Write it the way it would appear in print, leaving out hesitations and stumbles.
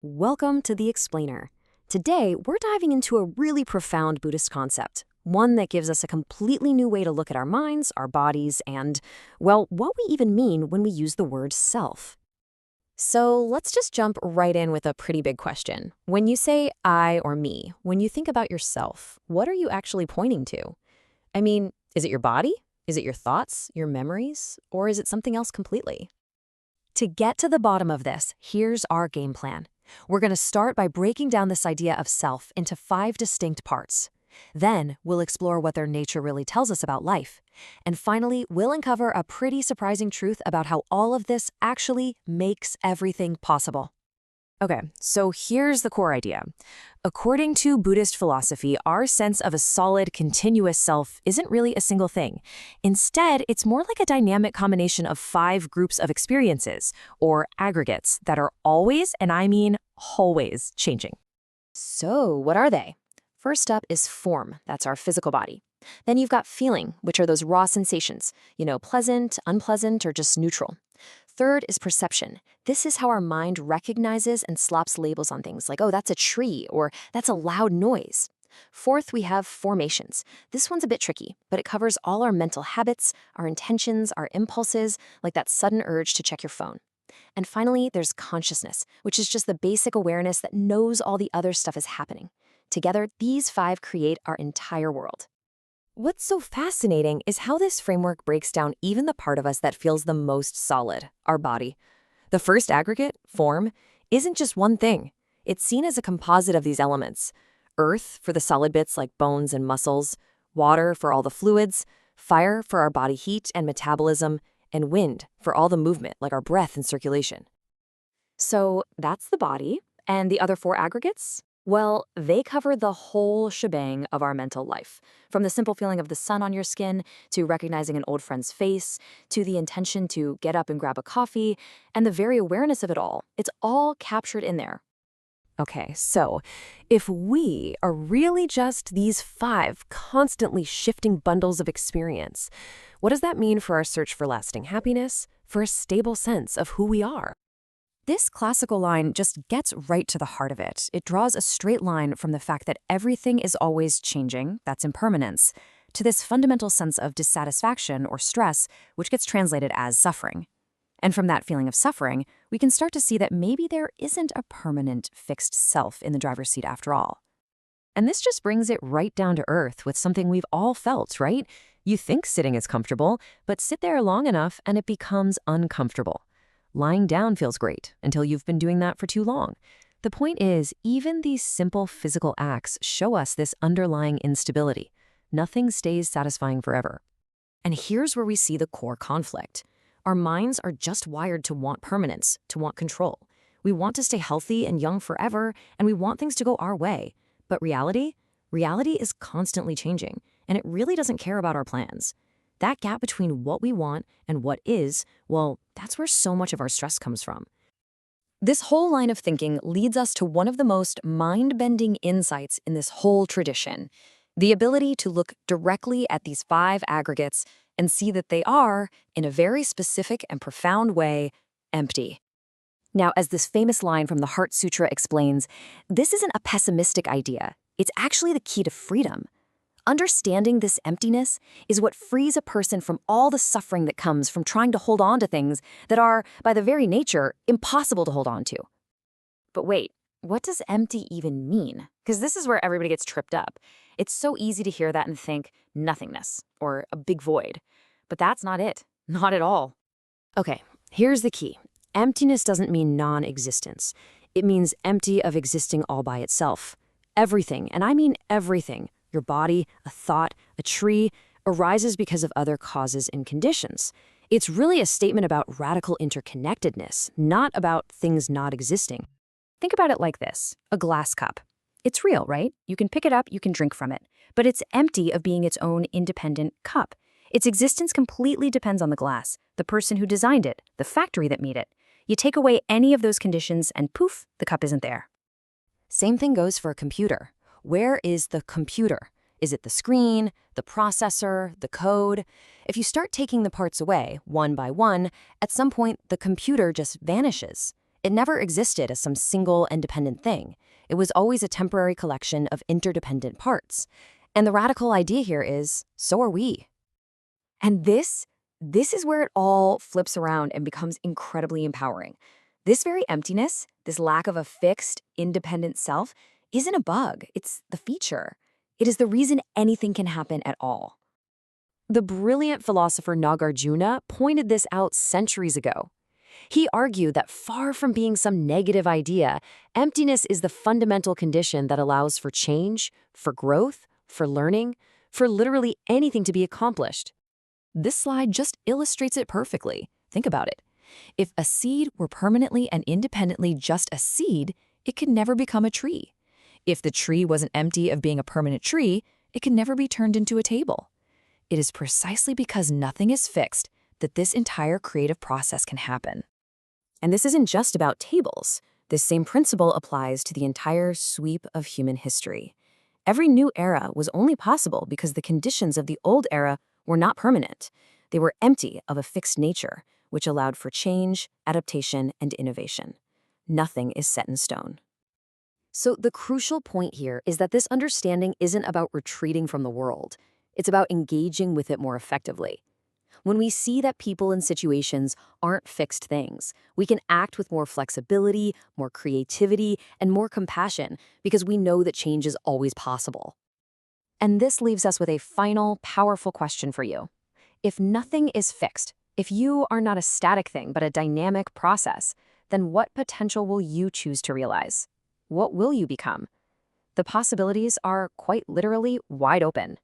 Welcome to The Explainer. Today, we're diving into a really profound Buddhist concept, one that gives us a completely new way to look at our minds, our bodies, and, well, what we even mean when we use the word self. So let's just jump right in with a pretty big question. When you say I or me, when you think about yourself, what are you actually pointing to? I mean, is it your body? Is it your thoughts, your memories, or is it something else completely? To get to the bottom of this, here's our game plan. We're going to start by breaking down this idea of self into 5 distinct parts. Then, we'll explore what their nature really tells us about life. And finally, we'll uncover a pretty surprising truth about how all of this actually makes everything possible. Okay, so here's the core idea. According to Buddhist philosophy, our sense of a solid, continuous self isn't really a single thing. Instead, it's more like a dynamic combination of 5 groups of experiences, or aggregates, that are always, and I mean always, changing. So, what are they? First up is form, that's our physical body. Then you've got feeling, which are those raw sensations, pleasant, unpleasant, or just neutral. Third is perception. This is how our mind recognizes and slaps labels on things like, oh, that's a tree, or that's a loud noise. Fourth, we have formations. This one's a bit tricky, but it covers all our mental habits, our intentions, our impulses, like that sudden urge to check your phone. And finally, there's consciousness, which is just the basic awareness that knows all the other stuff is happening. Together, these 5 create our entire world. What's so fascinating is how this framework breaks down even the part of us that feels the most solid, our body. The first aggregate, form, isn't just one thing. It's seen as a composite of these elements. Earth for the solid bits like bones and muscles, water for all the fluids, fire for our body heat and metabolism, and wind for all the movement like our breath and circulation. So that's the body, and the other 4 aggregates? Well, they cover the whole shebang of our mental life, from the simple feeling of the sun on your skin, to recognizing an old friend's face, to the intention to get up and grab a coffee, and the very awareness of it all. It's all captured in there. Okay, so if we are really just these 5 constantly shifting bundles of experience, what does that mean for our search for lasting happiness, for a stable sense of who we are? This classical line just gets right to the heart of it. It draws a straight line from the fact that everything is always changing, that's impermanence, to this fundamental sense of dissatisfaction or stress, which gets translated as suffering. And from that feeling of suffering, we can start to see that maybe there isn't a permanent, fixed self in the driver's seat after all. And this just brings it right down to earth with something we've all felt, right? You think sitting is comfortable, but sit there long enough and it becomes uncomfortable. Lying down feels great until you've been doing that for too long. The point is, even these simple physical acts show us this underlying instability. Nothing stays satisfying forever. And here's where we see the core conflict. Our minds are just wired to want permanence, to want control. We want to stay healthy and young forever, and we want things to go our way. But reality is constantly changing, and it really doesn't care about our plans. That gap between what we want and what is, well, that's where so much of our stress comes from. This whole line of thinking leads us to one of the most mind-bending insights in this whole tradition, the ability to look directly at these 5 aggregates and see that they are, in a very specific and profound way, empty. Now, as this famous line from the Heart Sutra explains, this isn't a pessimistic idea. It's actually the key to freedom. Understanding this emptiness is what frees a person from all the suffering that comes from trying to hold on to things that are, by their very nature, impossible to hold on to. But wait, what does empty even mean? Because this is where everybody gets tripped up. It's so easy to hear that and think nothingness or a big void. But that's not it. Not at all. Okay, here's the key. Emptiness doesn't mean non-existence. It means empty of existing all by itself. Everything, and I mean everything, your body, a thought, a tree, arises because of other causes and conditions. It's really a statement about radical interconnectedness, not about things not existing. Think about it like this, a glass cup. It's real, right? You can pick it up, you can drink from it. But it's empty of being its own independent cup. Its existence completely depends on the glass, the person who designed it, the factory that made it. You take away any of those conditions and poof, the cup isn't there. Same thing goes for a computer. Where is the computer? Is it the screen, the processor, the code? If you start taking the parts away, one by one, at some point the computer just vanishes. It never existed as some single independent thing. It was always a temporary collection of interdependent parts. And the radical idea here is, so are we. And this is where it all flips around and becomes incredibly empowering. This very emptiness, this lack of a fixed, independent self, isn't a bug, it's the feature. It is the reason anything can happen at all. The brilliant philosopher Nagarjuna pointed this out centuries ago. He argued that far from being some negative idea, emptiness is the fundamental condition that allows for change, for growth, for learning, for literally anything to be accomplished. This slide just illustrates it perfectly. Think about it. If a seed were permanently and independently just a seed, it could never become a tree. If the tree wasn't empty of being a permanent tree, it could never be turned into a table. It is precisely because nothing is fixed that this entire creative process can happen. And this isn't just about tables. This same principle applies to the entire sweep of human history. Every new era was only possible because the conditions of the old era were not permanent. They were empty of a fixed nature, which allowed for change, adaptation, and innovation. Nothing is set in stone. So the crucial point here is that this understanding isn't about retreating from the world. It's about engaging with it more effectively. When we see that people and situations aren't fixed things, we can act with more flexibility, more creativity, and more compassion because we know that change is always possible. And this leaves us with a final, powerful question for you. If nothing is fixed, if you are not a static thing but a dynamic process, then what potential will you choose to realize? What will you become? The possibilities are quite literally wide open.